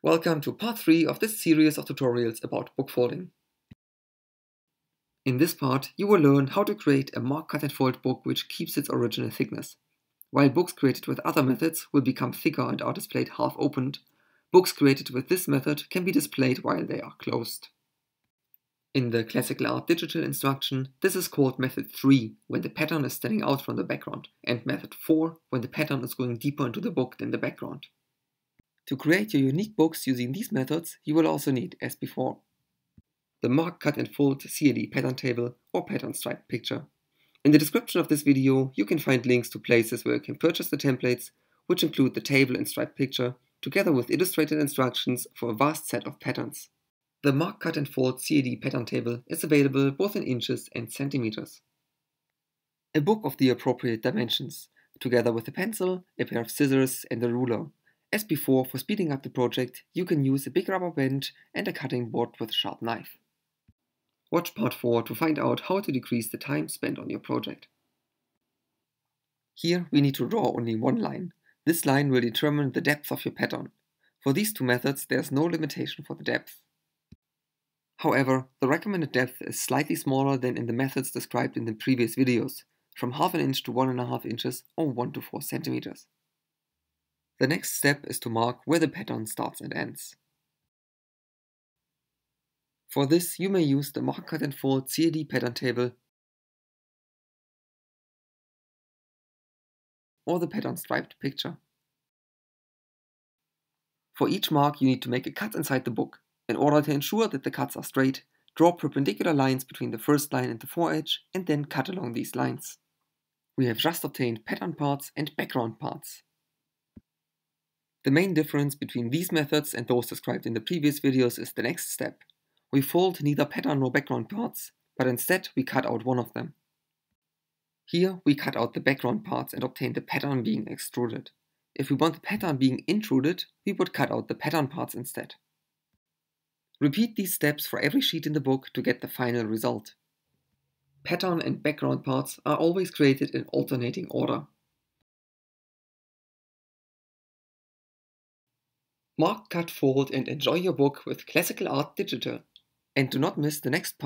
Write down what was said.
Welcome to part 3 of this series of tutorials about book folding. In this part, you will learn how to create a mark, cut and fold book which keeps its original thickness. While books created with other methods will become thicker and are displayed half opened, books created with this method can be displayed while they are closed. In the classical art digital instruction, this is called method 3 when the pattern is standing out from the background, and method 4 when the pattern is going deeper into the book than the background. To create your unique books using these methods, you will also need, as before, the mark, cut and fold CAD pattern table or pattern stripe picture. In the description of this video, you can find links to places where you can purchase the templates, which include the table and stripe picture, together with illustrated instructions for a vast set of patterns. The mark, cut and fold CAD pattern table is available both in inches and centimeters. A book of the appropriate dimensions, together with a pencil, a pair of scissors and a ruler. As before, for speeding up the project, you can use a big rubber band and a cutting board with a sharp knife. Watch part 4 to find out how to decrease the time spent on your project. Here we need to draw only one line. This line will determine the depth of your pattern. For these two methods, there is no limitation for the depth. However, the recommended depth is slightly smaller than in the methods described in the previous videos, from half an inch to 1.5 inches or 1 to 4 centimeters. The next step is to mark where the pattern starts and ends. For this, you may use the mark, cut and fold CAD pattern table or the pattern striped picture. For each mark, you need to make a cut inside the book. In order to ensure that the cuts are straight, draw perpendicular lines between the first line and the foredge and then cut along these lines. We have just obtained pattern parts and background parts. The main difference between these methods and those described in the previous videos is the next step. We fold neither pattern nor background parts, but instead we cut out one of them. Here we cut out the background parts and obtain the pattern being extruded. If we want the pattern being intruded, we would cut out the pattern parts instead. Repeat these steps for every sheet in the book to get the final result. Pattern and background parts are always created in alternating order. Mark, cut, fold and enjoy your book with Classical Art Digital. And do not miss the next part.